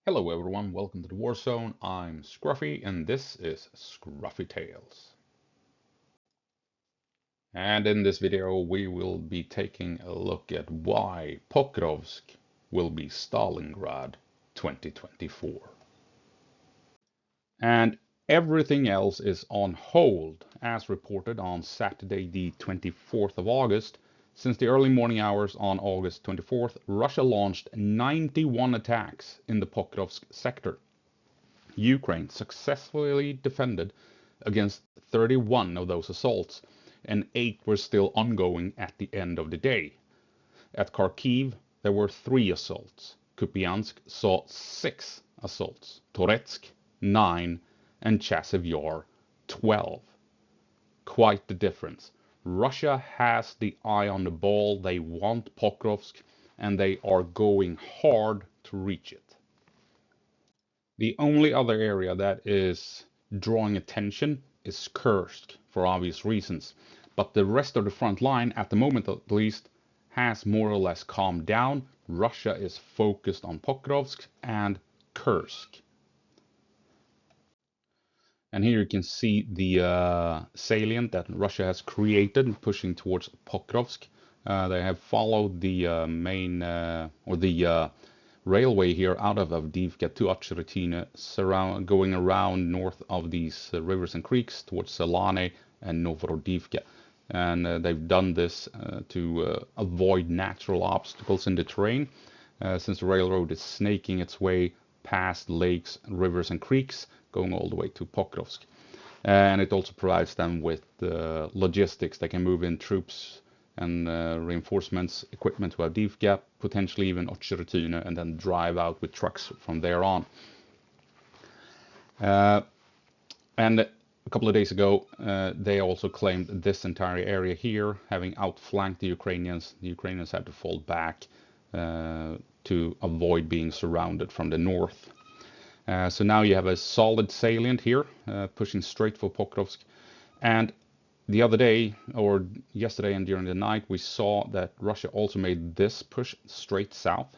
Hello everyone, welcome to the War Zone. I'm Scruffy and this is Scruffy Tales. And in this video we will be taking a look at why Pokrovsk will be Stalingrad 2024. And everything else is on hold, as reported on Saturday the 24th of August. Since the early morning hours on August 24th, Russia launched 91 attacks in the Pokrovsk sector. Ukraine successfully defended against 31 of those assaults, and 8 were still ongoing at the end of the day. At Kharkiv, there were 3 assaults. Kupiansk saw 6 assaults. Toretsk, 9, and Chasiv Yar, 12. Quite the difference. Russia has the eye on the ball. They want Pokrovsk, and they are going hard to reach it. The only other area that is drawing attention is Kursk, for obvious reasons. But the rest of the front line, at the moment at least, has more or less calmed down. Russia is focused on Pokrovsk and Kursk. And here you can see the salient that Russia has created, pushing towards Pokrovsk. They have followed the main, or the railway here out of Avdiivka to Ocheretino, going around north of these rivers and creeks towards Selane and Novorodivka. And they've done this to avoid natural obstacles in the terrain, since the railroad is snaking its way past lakes, rivers and creeks, going all the way to Pokrovsk. And it also provides them with logistics. They can move in troops and reinforcements, equipment to Avdiivka, potentially even Ocheretino, and then drive out with trucks from there on. And a couple of days ago, they also claimed this entire area here, having outflanked the Ukrainians. The Ukrainians had to fall back to avoid being surrounded from the north. So now you have a solid salient here, pushing straight for Pokrovsk. And the other day, or yesterday and during the night, we saw that Russia also made this push straight south,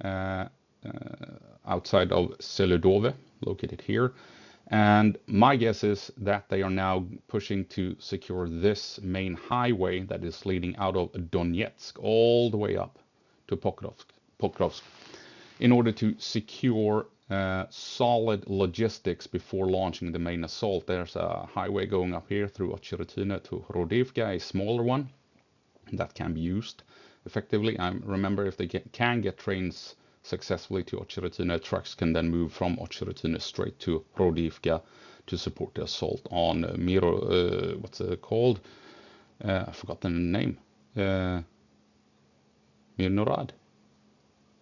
outside of Seludove, located here. And my guess is that they are now pushing to secure this main highway that is leading out of Donetsk all the way up to Pokrovsk, in order to secure solid logistics before launching the main assault. There's a highway going up here through Ocheretino to Horodivka, a smaller one that can be used effectively. I remember, if they can get trains successfully to Ocheretino, trucks can then move from Ocheretino straight to Horodivka to support the assault on what's it called? I forgot the name. Mirnorad.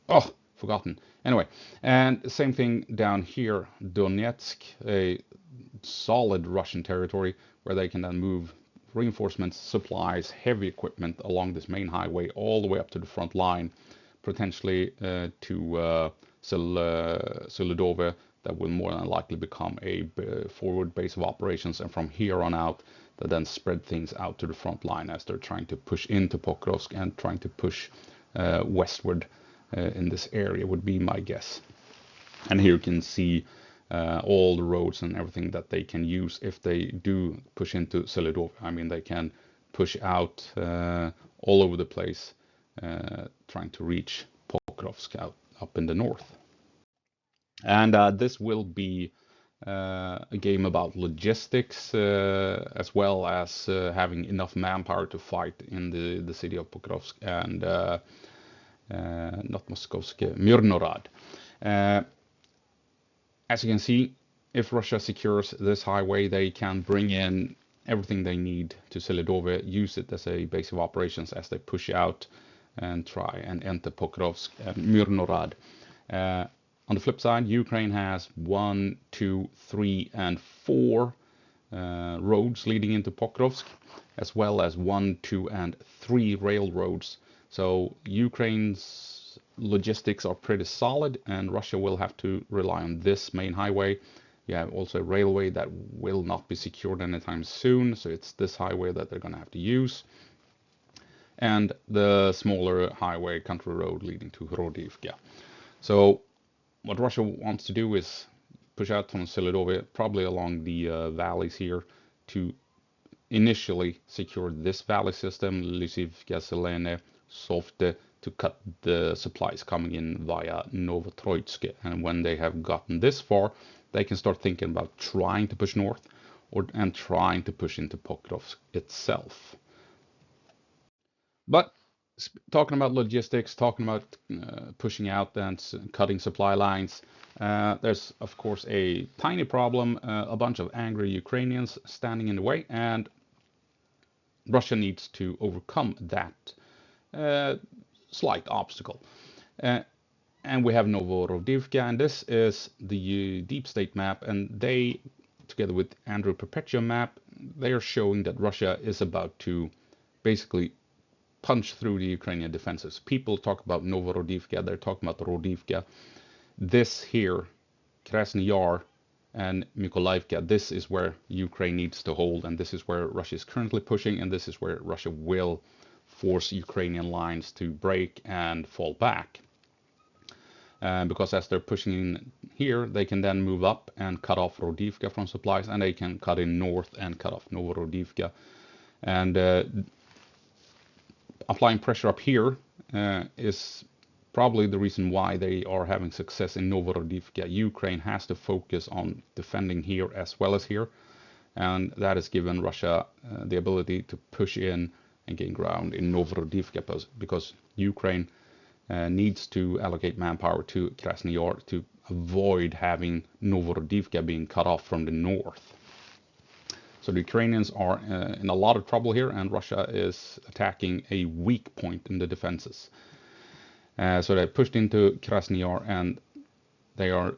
Oh, forgotten. Anyway, and the same thing down here, Donetsk, a solid Russian territory where they can then move reinforcements, supplies, heavy equipment along this main highway all the way up to the front line, potentially to Seludove, that will more than likely become a forward base of operations, and from here on out, they then spread things out to the front line as they're trying to push into Pokrovsk and trying to push westward in this area, would be my guess. And here you can see all the roads and everything that they can use if they do push into Seludov. I mean, they can push out all over the place, trying to reach Pokrovsk up in the north. And this will be a game about logistics, as well as having enough manpower to fight in the city of Pokrovsk and not Moskovsk, Mirnorad. As you can see, if Russia secures this highway, they can bring in everything they need to Seludove, use it as a base of operations as they push out and try and enter Pokrovsk and Mirnorad. On the flip side, Ukraine has 1, 2, 3, and 4 roads leading into Pokrovsk, as well as 1, 2, and 3 railroads. So Ukraine's logistics are pretty solid, and Russia will have to rely on this main highway. You have also a railway that will not be secured anytime soon, so it's this highway that they're going to have to use. And the smaller highway, country road leading to Horodivka. So what Russia wants to do is push out from Selidovia, probably along the valleys here, to initially secure this valley system, Lysivka, Selene, Softe, to cut the supplies coming in via Novotroitsk. And when they have gotten this far, they can start thinking about trying to push north and trying to push into Pokrovsk itself. But talking about logistics, talking about pushing out and cutting supply lines, there's of course a tiny problem, a bunch of angry Ukrainians standing in the way, and Russia needs to overcome that slight obstacle. Uh, and we have Novorodivka, and this is the deep state map, and they, together with Andrew Perpetua map, they are showing that Russia is about to basically punch through the Ukrainian defenses. People talk about Novorodivka, they're talking about Rodivka. This here, Krasny Yar and Mykolaiivka, this is where Ukraine needs to hold, and this is where Russia is currently pushing, and this is where Russia will force Ukrainian lines to break and fall back. Because as they're pushing in here, they can then move up and cut off Rodivka from supplies, and they can cut in north and cut off Novorodivka. And applying pressure up here is probably the reason why they are having success in Novorodivka. Ukraine has to focus on defending here as well as here, and that has given Russia the ability to push in and gain ground in Novorodivka, because Ukraine needs to allocate manpower to Krasny Yar to avoid having Novorodivka being cut off from the north. So the Ukrainians are in a lot of trouble here, and Russia is attacking a weak point in the defenses. So they pushed into Krasny Yar, and they are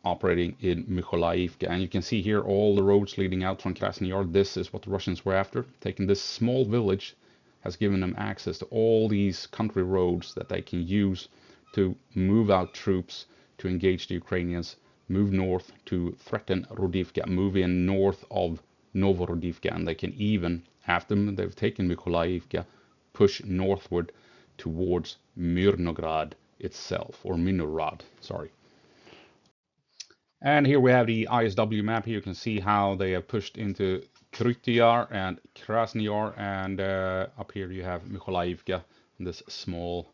operating in Mykolaiivka. And you can see here all the roads leading out from Krasny Yar. This is what the Russians were after. Taking this small village has given them access to all these country roads that they can use to move out troops, to engage the Ukrainians, move north to threaten Rodivka, move in north of Novorodivka, and they can even, after they've taken Mykolaiivka, push northward towards Mirnograd itself, or Minorad, sorry. And here we have the ISW map. Here you can see how they have pushed into Krytyar and Krasny Yar, and up here you have Mykolaiivka, this small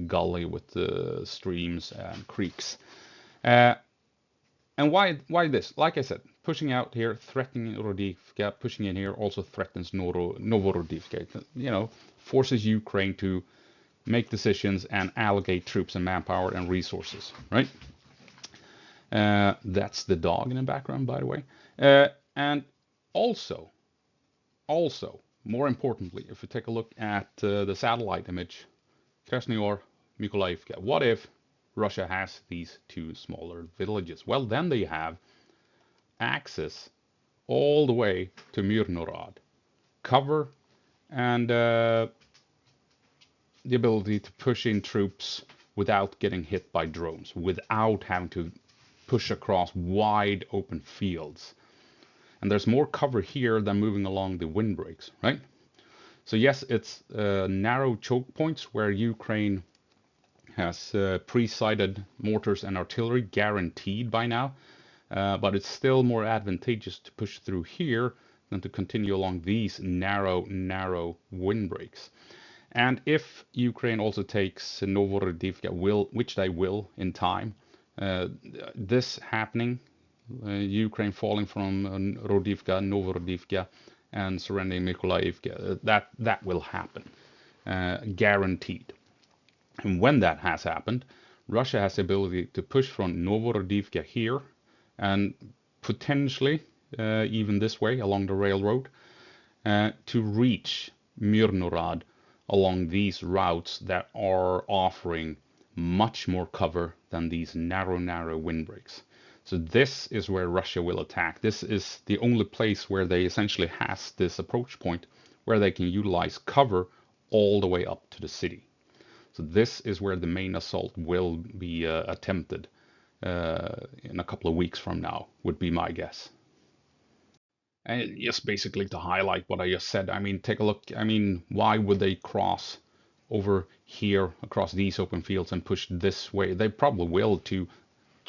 gully with the streams and creeks. And why this? Like I said, pushing out here, threatening Rodivka, pushing in here also threatens Novorodivka. You know, forces Ukraine to make decisions and allocate troops and manpower and resources, right? That's the dog in the background, by the way. And also, more importantly, if you take a look at the satellite image, Krasny Yar, Mykolaiivka, what if Russia has these two smaller villages? Well, then they have access all the way to Mirnorad, cover, and the ability to push in troops without getting hit by drones, without having to push across wide open fields. And there's more cover here than moving along the windbreaks, right? So yes, it's narrow choke points where Ukraine has pre-sighted mortars and artillery guaranteed by now, but it's still more advantageous to push through here than to continue along these narrow windbreaks. And if Ukraine also takes Novorodivka, which they will in time, this happening, Ukraine falling from Rodivka, Novorodivka, and surrendering Mykolaiivka, that will happen, guaranteed. And when that has happened, Russia has the ability to push from Novorodivka here, and potentially even this way along the railroad, to reach Mirnorad along these routes that are offering much more cover than these narrow windbreaks. So this is where Russia will attack. This is the only place where they essentially has this approach point where they can utilize cover all the way up to the city. So this is where the main assault will be attempted in a couple of weeks from now, would be my guess. And just basically to highlight what I just said, I mean, take a look. I mean, why would they cross over here across these open fields and push this way? They probably will to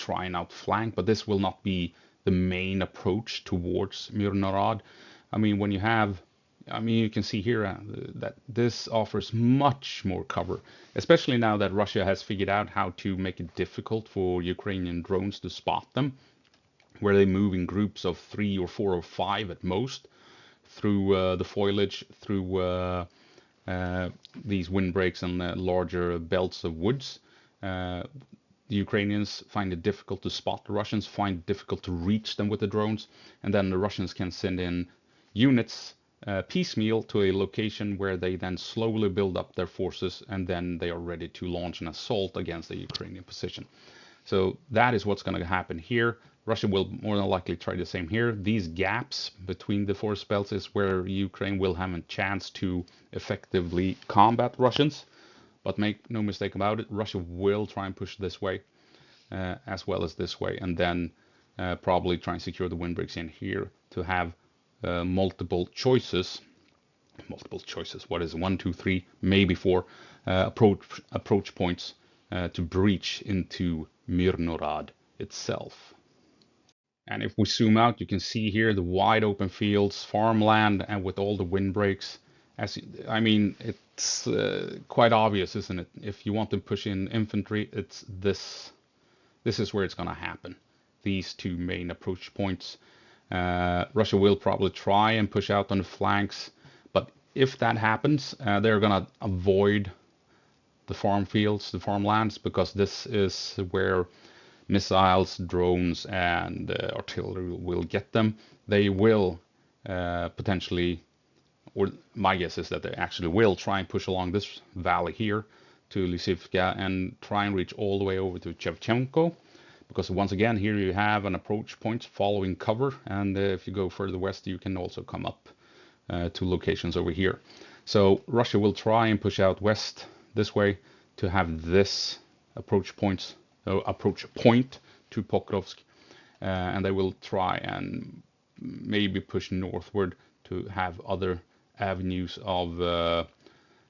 try and outflank, but this will not be the main approach towards Myrnorad. I mean, when you have, I mean, you can see here that this offers much more cover, especially now that Russia has figured out how to make it difficult for Ukrainian drones to spot them, where they move in groups of 3 or 4 or 5 at most through the foliage, through these windbreaks and larger belts of woods. The Ukrainians find it difficult to spot the Russians, find it difficult to reach them with the drones, and then the Russians can send in units piecemeal to a location where they then slowly build up their forces, and then they are ready to launch an assault against the Ukrainian position. So that is what's going to happen here. Russia will more than likely try the same here. These gaps between the forest belts is where Ukraine will have a chance to effectively combat Russians. But make no mistake about it, Russia will try and push this way as well as this way, and then probably try and secure the windbreaks in here to have multiple choices. Multiple choices. What is it? 1, 2, 3, maybe 4 approach points to breach into Myrnorad itself. And if we zoom out, you can see here the wide open fields, farmland, and with all the windbreaks. I mean, it's quite obvious, isn't it? If you want to push in infantry, it's this. This is where it's going to happen. These 2 main approach points. Russia will probably try and push out on the flanks, but if that happens, they're going to avoid the farm fields, the farmlands, because this is where missiles, drones, and artillery will get them. They will potentially, or my guess is that they actually will try and push along this valley here to Lysivka and try and reach all the way over to Shevchenko, because once again here you have an approach point following cover, and if you go further west you can also come up to locations over here. So Russia will try and push out west this way to have this approach point to Pokrovsk, and they will try and maybe push northward to have other avenues of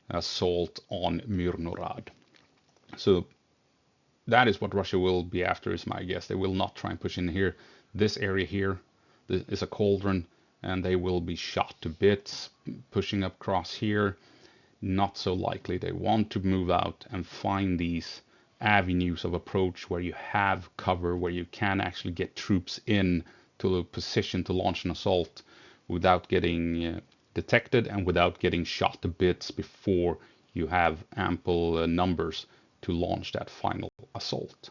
assault on Myrnorad. So that is what Russia will be after, is my guess. They will not try and push in here. This area here is a cauldron, and they will be shot to bits. Pushing up across here, not so likely. They want to move out and find these avenues of approach where you have cover, where you can actually get troops in to a position to launch an assault without getting detected and without getting shot to bits before you have ample numbers to launch that final assault.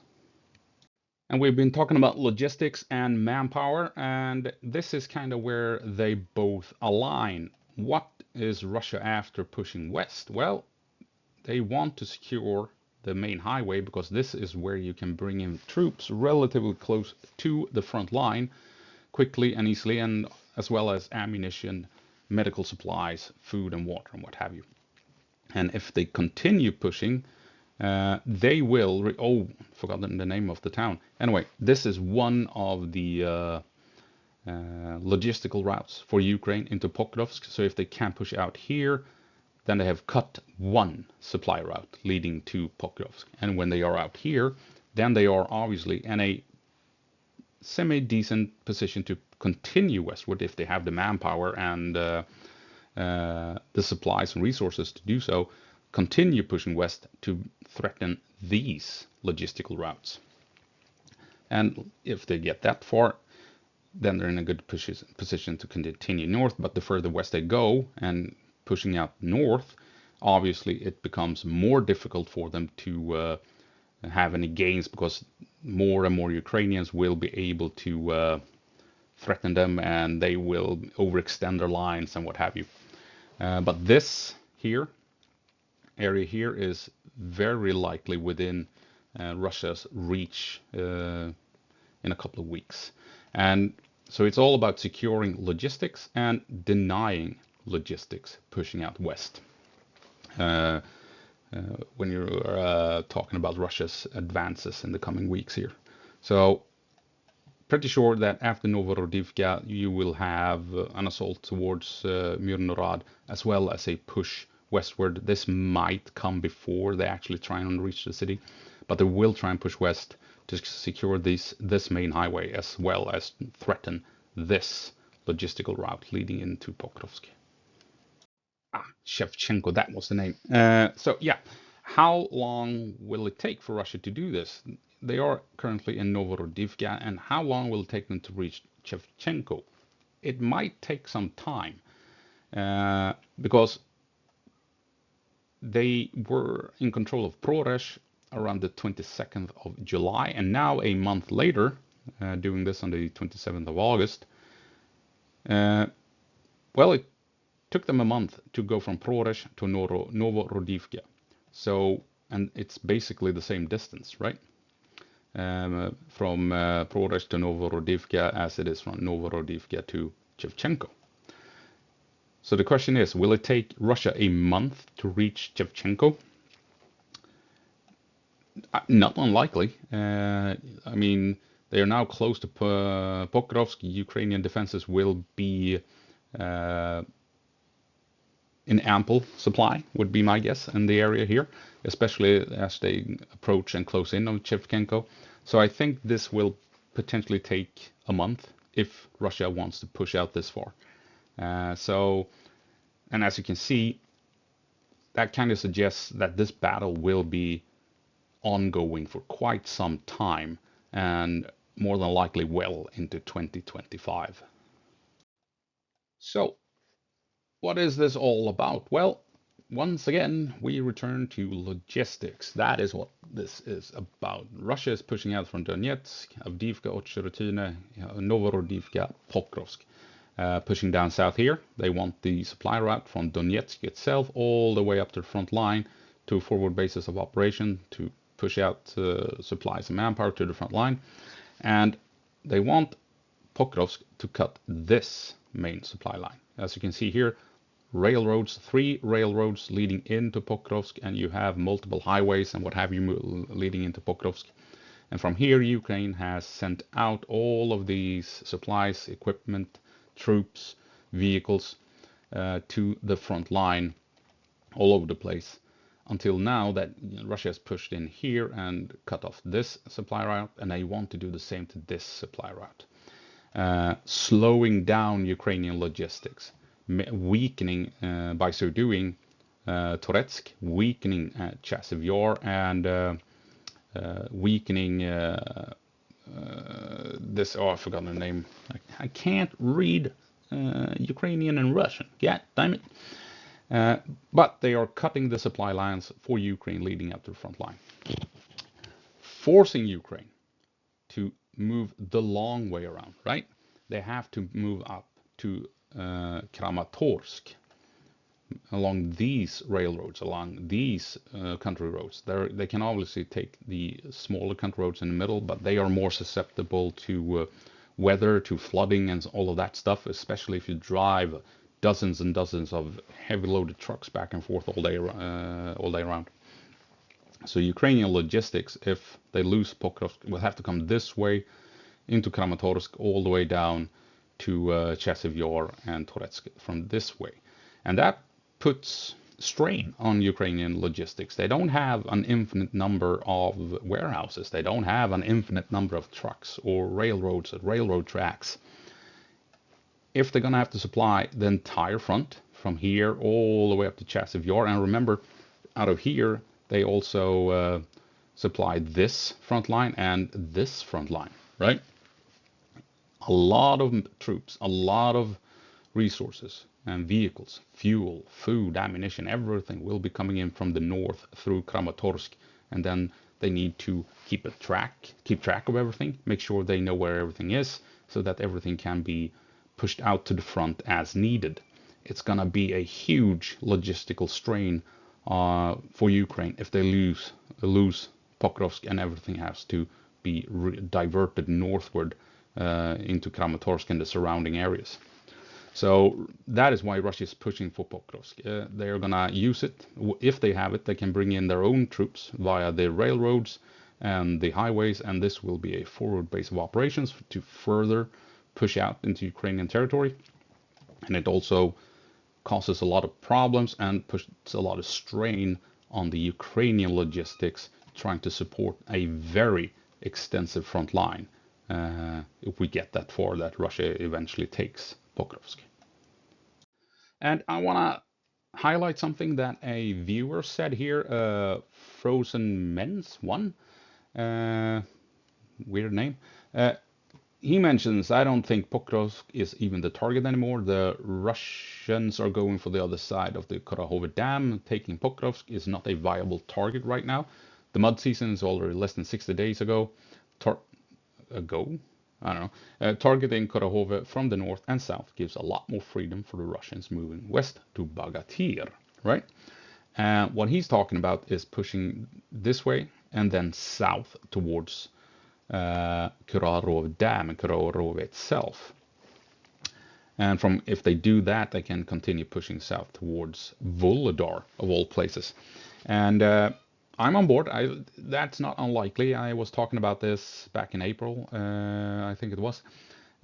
And we've been talking about logistics and manpower, and this is kind of where they both align. What is Russia after pushing west? Well, they want to secure the main highway, because this is where you can bring in troops relatively close to the front line quickly and easily, and as well as ammunition, medical supplies, food and water and what have you. And if they continue pushing, they will, forgotten the name of the town. Anyway, this is one of the logistical routes for Ukraine into Pokrovsk. So if they can push out here, then they have cut one supply route leading to Pokrovsk. And when they are out here, then they are obviously in a semi-decent position to continue westward if they have the manpower and the supplies and resources to do so, continue pushing west to threaten these logistical routes. And if they get that far, then they're in a good position to continue north. But the further west they go and pushing out north, obviously it becomes more difficult for them to have any gains, because more and more Ukrainians will be able to threaten them, and they will overextend their lines and what have you. But this area here is very likely within Russia's reach in a couple of weeks. And so it's all about securing logistics and denying logistics pushing out west. When you're talking about Russia's advances in the coming weeks here. So pretty sure that after Novorodivka you will have an assault towards Myrnorad, as well as a push westward. This might come before they actually try and reach the city, but they will try and push west to secure this main highway as well as threaten this logistical route leading into Pokrovsk. Shevchenko, that was the name. So yeah, how long will it take for Russia to do this? They are currently in Novorodivka, and how long will it take them to reach Shevchenko? It might take some time because they were in control of Prorezh around the 22nd of July, and now a month later, doing this on the 27th of August, well, it took them a month to go from Prorezh to Novorodivka. So, and it's basically the same distance, right? From Prorezh to Novorodivka as it is from Novorodivka to Shevchenko. So the question is, will it take Russia a month to reach Shevchenko? Not unlikely. I mean, they are now close to Pokrovsk. Ukrainian defenses will be in ample supply, would be my guess, in the area here, especially as they approach and close in on Shevchenko. So I think this will potentially take a month if Russia wants to push out this far. And as you can see, that kind of suggests that this battle will be ongoing for quite some time and more than likely well into 2025. So, what is this all about? Well, once again, we return to logistics. That is what this is about. Russia is pushing out from Donetsk, Avdiivka, Ochirutine, Novorodivka, Pokrovsk. Pushing down south here, they want the supply route from Donetsk itself all the way up to the front line to forward bases of operation to push out supplies and manpower to the front line. And they want Pokrovsk to cut this main supply line. As you can see here, railroads, 3 railroads leading into Pokrovsk, and you have multiple highways and what have you leading into Pokrovsk. And from here, Ukraine has sent out all of these supplies, equipment, troops, vehicles to the front line all over the place until now that Russia has pushed in here and cut off this supply route, and they want to do the same to this supply route, slowing down Ukrainian logistics, weakening by so doing Toretsk, weakening Chasiv Yar, and weakening this, oh, I've forgotten the name. I can't read Ukrainian and Russian. God damn it. But they are cutting the supply lines for Ukraine leading up to the front line, forcing Ukraine to move the long way around, right? They have to move up to Kramatorsk along these railroads, along these country roads. They can obviously take the smaller country roads in the middle, but they are more susceptible to weather, to flooding, and all of that stuff, especially if you drive dozens and dozens of heavy loaded trucks back and forth all day around. So Ukrainian logistics, if they lose Pokrovsk, will have to come this way into Kramatorsk all the way down to Chasiv Yar and Toretsk from this way. And that puts strain on Ukrainian logistics. They don't have an infinite number of warehouses. They don't have an infinite number of trucks or railroads and railroad tracks. If they're going to have to supply the entire front from here all the way up to Chasiv Yar, and remember, out of here, they also supply this front line and this front line, right? A lot of troops, a lot of resources and vehicles, fuel, food, ammunition, everything will be coming in from the north through Kramatorsk, and then they need to keep track of everything, make sure they know where everything is, so that everything can be pushed out to the front as needed. It's gonna be a huge logistical strain for Ukraine if they lose Pokrovsk and everything has to be diverted northward into Kramatorsk and the surrounding areas. So that is why Russia is pushing for Pokrovsk. They are going to use it. If they have it, they can bring in their own troops via the railroads and the highways, and this will be a forward base of operations to further push out into Ukrainian territory. And it also causes a lot of problems and puts a lot of strain on the Ukrainian logistics, trying to support a very, extensive front line if we get that far that Russia eventually takes Pokrovsk. And I want to highlight something that a viewer said here, Frozen Men's One, weird name. He mentions, I don't think Pokrovsk is even the target anymore. The Russians are going for the other side of the Karahovo Dam. Taking Pokrovsk is not a viable target right now. The mud season is already less than 60 days ago. I don't know. Targeting Karahovo from the north and south gives a lot more freedom for the Russians moving west to Bagatir, right? And what he's talking about is pushing this way and then south towards Karahovo Dam and Karahovo itself. And from if they do that, they can continue pushing south towards Volodar, of all places. And I'm on board. That's not unlikely. I was talking about this back in April, I think it was,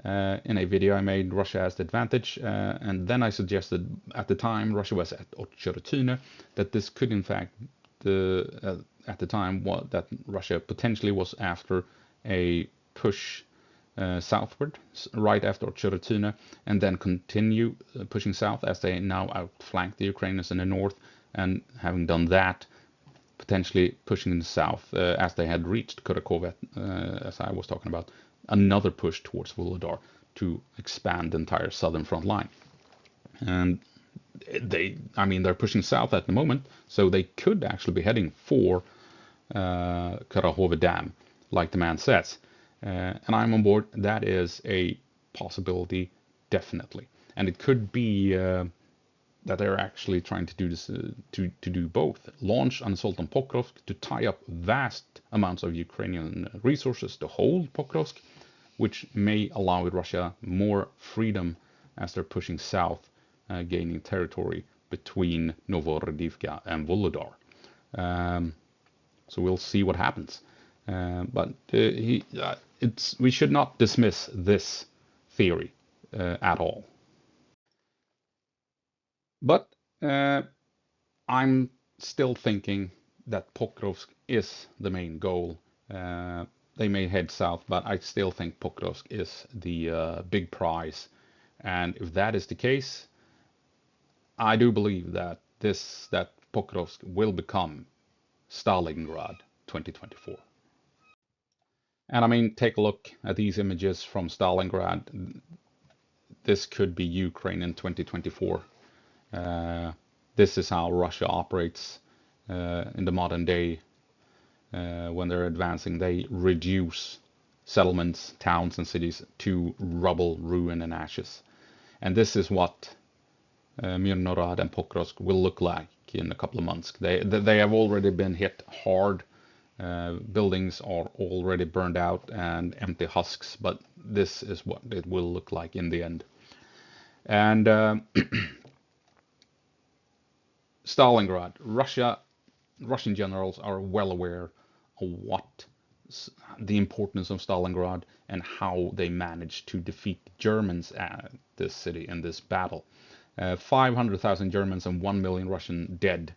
in a video I made. Russia has the advantage, and then I suggested at the time Russia was at Okhtyarotyne that this could in fact, at the time, that Russia potentially was after a push southward right after Okhtyarotyne, and then continue pushing south as they now outflank the Ukrainians in the north, and having done that, potentially pushing in the south as they had reached Kurakovo, as I was talking about, another push towards Volodar to expand the entire southern front line. And they're pushing south at the moment, so they could actually be heading for Karahovo Dam, like the man says. And I'm on board. That is a possibility, definitely. And it could be that they're actually trying to do this, to do both. Launch an assault on Pokrovsk to tie up vast amounts of Ukrainian resources to hold Pokrovsk, which may allow Russia more freedom as they're pushing south, gaining territory between Novorodivka and Volodar. So we'll see what happens. But we should not dismiss this theory at all. But I'm still thinking that Pokrovsk is the main goal. They may head south, but I still think Pokrovsk is the big prize. And if that is the case, I do believe that Pokrovsk will become Stalingrad 2024. And I mean, take a look at these images from Stalingrad. This could be Ukraine in 2024. This is how Russia operates in the modern day. When they're advancing, they reduce settlements, towns, and cities to rubble, ruin, and ashes. And this is what Mirnorad and Pokrovsk will look like in a couple of months. They have already been hit hard. Buildings are already burned out and empty husks, but this is what it will look like in the end. And Stalingrad, Russian generals are well aware of what the importance of Stalingrad and how they managed to defeat the Germans at this city in this battle. 500,000 Germans and 1 million Russian dead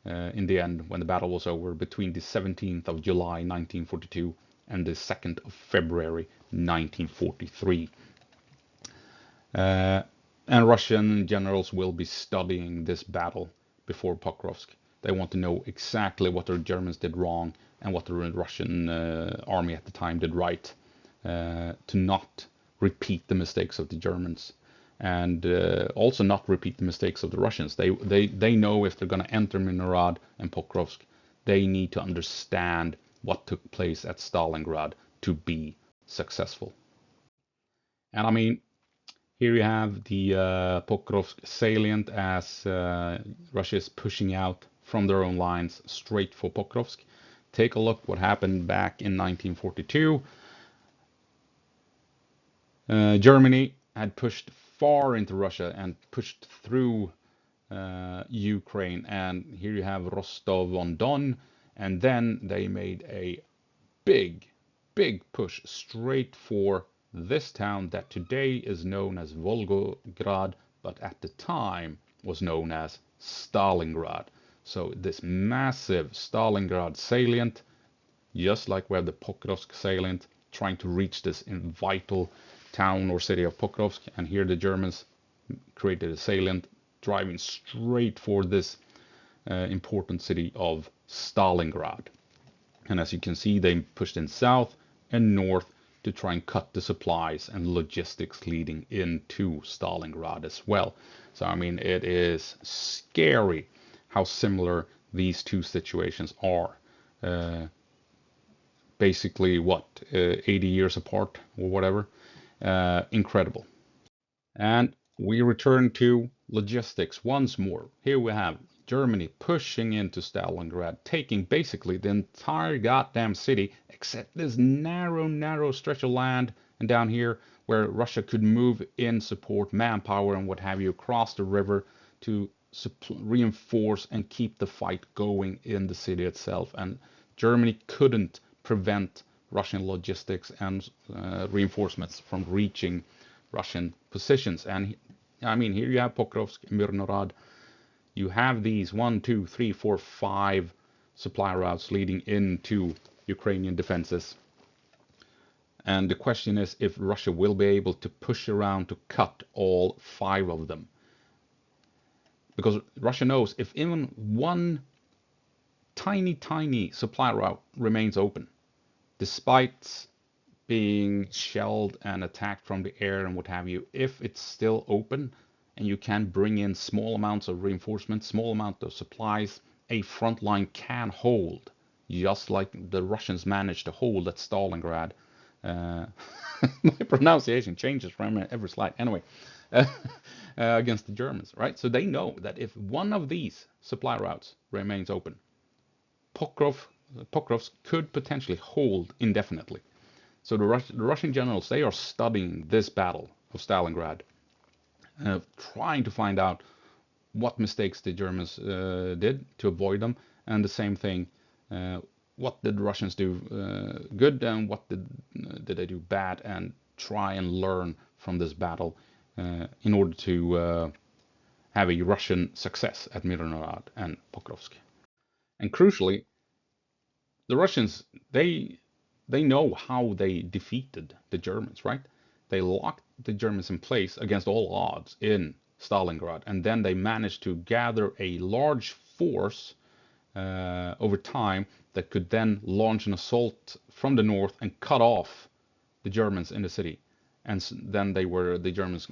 in the end when the battle was over, between the 17th of July 1942 and the 2nd of February 1943. And Russian generals will be studying this battle before Pokrovsk. They want to know exactly what the Germans did wrong and what the Russian army at the time did right, to not repeat the mistakes of the Germans, and also not repeat the mistakes of the Russians. They know if they're going to enter Mirnorad and Pokrovsk, they need to understand what took place at Stalingrad to be successful. And I mean, here you have the Pokrovsk salient as Russia is pushing out from their own lines straight for Pokrovsk. Take a look what happened back in 1942. Germany had pushed far into Russia and pushed through Ukraine, and here you have Rostov-on-Don, and then they made a big push straight for this town that today is known as Volgograd, but at the time was known as Stalingrad. So this massive Stalingrad salient just like we have the Pokrovsk salient trying to reach this vital town or city of Pokrovsk, and here the Germans created a salient driving straight for this important city of Stalingrad. And as you can see, they pushed in south and north to try and cut the supplies and logistics leading into Stalingrad as well. So, I mean, it is scary how similar these two situations are. Basically, what, 80 years apart or whatever? Incredible. And we return to logistics once more. Here we have Germany pushing into Stalingrad, taking basically the entire goddamn city, except this narrow stretch of land, and down here where Russia could move in support, manpower, and what have you across the river to reinforce and keep the fight going in the city itself. And Germany couldn't prevent Russian logistics and reinforcements from reaching Russian positions. And I mean, here you have Pokrovsk, Mirnorad. You have these 1, 2, 3, 4, 5 supply routes leading into Ukrainian defenses. And the question is if Russia will be able to push around to cut all 5 of them. Because Russia knows if even one tiny supply route remains open, despite being shelled and attacked from the air and what have you, if it's still open and you can bring in small amounts of reinforcements, small amount of supplies, a front line can hold, just like the Russians managed to hold at Stalingrad. My pronunciation changes from every slide. Anyway, against the Germans, right? So they know that if one of these supply routes remains open, Pokrovsk could potentially hold indefinitely. So the Russian generals, they are studying this battle of Stalingrad, trying to find out what mistakes the Germans did to avoid them, and the same thing, what did the Russians do good and what did they do bad, and try and learn from this battle in order to have a Russian success at Mirnorad and Pokrovsk. And crucially, the Russians, they know how they defeated the Germans, right? They locked the Germans in place against all odds in Stalingrad, and then they managed to gather a large force over time that could then launch an assault from the north and cut off the Germans in the city. And then the Germans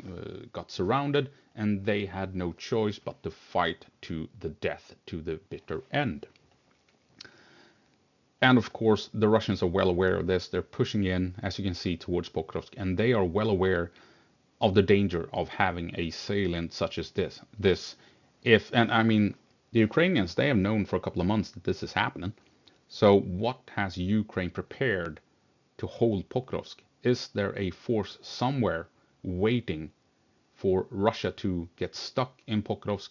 got surrounded, and they had no choice but to fight to the death, to the bitter end. And of course, the Russians are well aware of this. They're pushing in, as you can see, towards Pokrovsk, and they are well aware of the danger of having a salient such as this. And I mean, the Ukrainians, they have known for a couple of months that this is happening. So what has Ukraine prepared to hold Pokrovsk? Is there a force somewhere waiting for Russia to get stuck in Pokrovsk,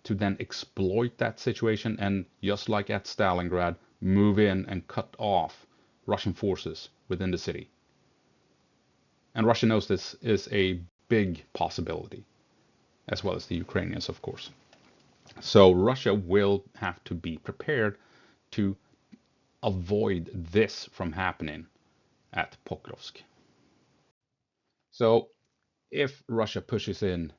to then exploit that situation and, just like at Stalingrad, move in and cut off Russian forces within the city? And Russia knows this is a big possibility, as well as the Ukrainians, of course. So Russia will have to be prepared to avoid this from happening at Pokrovsk. So if Russia pushes in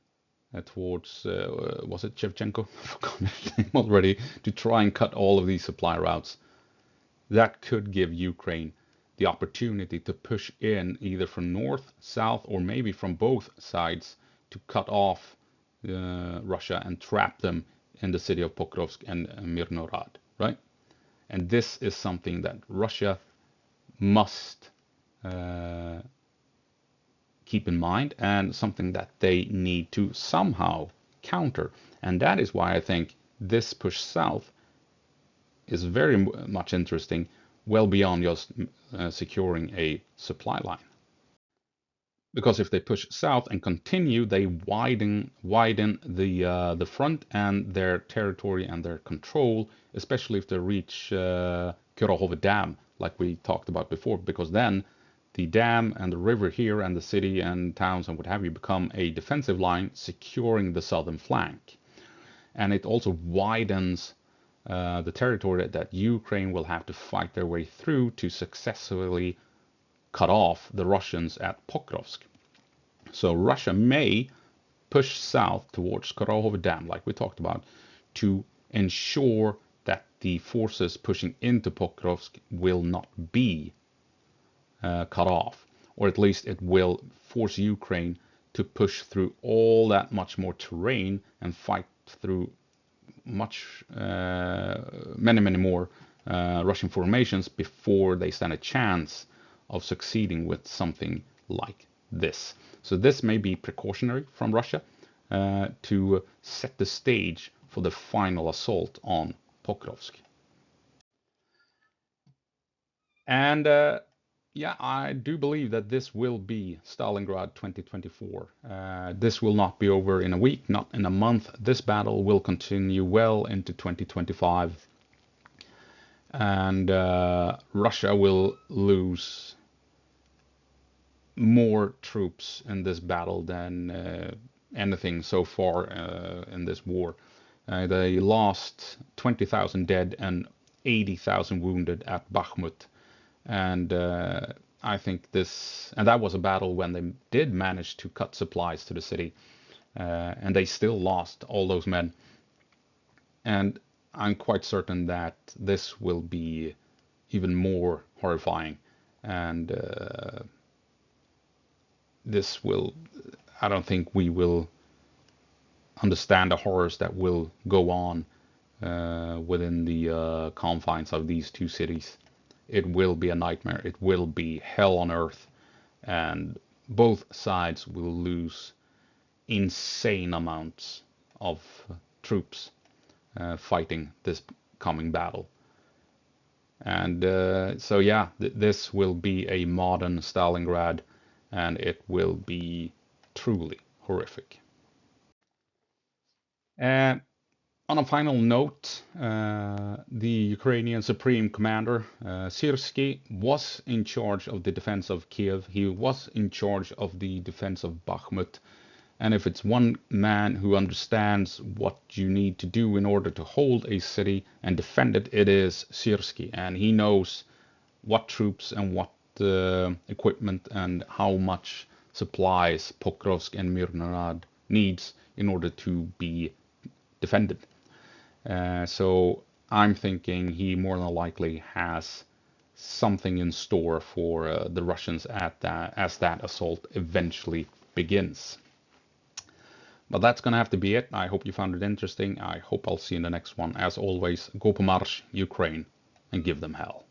towards, was it Shevchenko? I forgot his name already, to try and cut all of these supply routes, that could give Ukraine the opportunity to push in either from north, south, or maybe from both sides to cut off Russia and trap them in the city of Pokrovsk and Mirnorad, right? And this is something that Russia must keep in mind, and something that they need to somehow counter. And that is why I think this push south is very much interesting, well beyond just securing a supply line. Because if they push south and continue, they widen the front and their territory and their control, especially if they reach Kurahovo Dam, like we talked about before, because then the dam and the river here and the city and towns and what have you become a defensive line securing the southern flank. And it also widens the territory that Ukraine will have to fight their way through to successfully cut off the Russians at Pokrovsk. So Russia may push south towards Karahovo Dam, like we talked about, to ensure that the forces pushing into Pokrovsk will not be cut off, or at least it will force Ukraine to push through all that much more terrain and fight through many more Russian formations before they stand a chance of succeeding with something like this. So this may be precautionary from Russia to set the stage for the final assault on Pokrovsk. And yeah, I do believe that this will be Stalingrad 2024. This will not be over in a week, not in a month. This battle will continue well into 2025. And Russia will lose more troops in this battle than anything so far in this war. They lost 20,000 dead and 80,000 wounded at Bakhmut. And I think and that was a battle when they did manage to cut supplies to the city. And they still lost all those men. And I'm quite certain that this will be even more horrifying. And I don't think we will understand the horrors that will go on within the confines of these two cities. It will be a nightmare. It will be hell on earth. And both sides will lose insane amounts of troops fighting this coming battle. And so yeah, this will be a modern Stalingrad, and it will be truly horrific. And on a final note, the Ukrainian Supreme Commander Syrsky was in charge of the defense of Kiev. He was in charge of the defense of Bakhmut. And if it's one man who understands what you need to do in order to hold a city and defend it, it is Syrsky. And he knows what troops and what equipment and how much supplies Pokrovsk and Mirnorad needs in order to be defended. So I'm thinking he more than likely has something in store for the Russians as that assault eventually begins. But that's going to have to be it. I hope you found it interesting. I hope I'll see you in the next one. As always, go på marsch, Ukraine, and give them hell.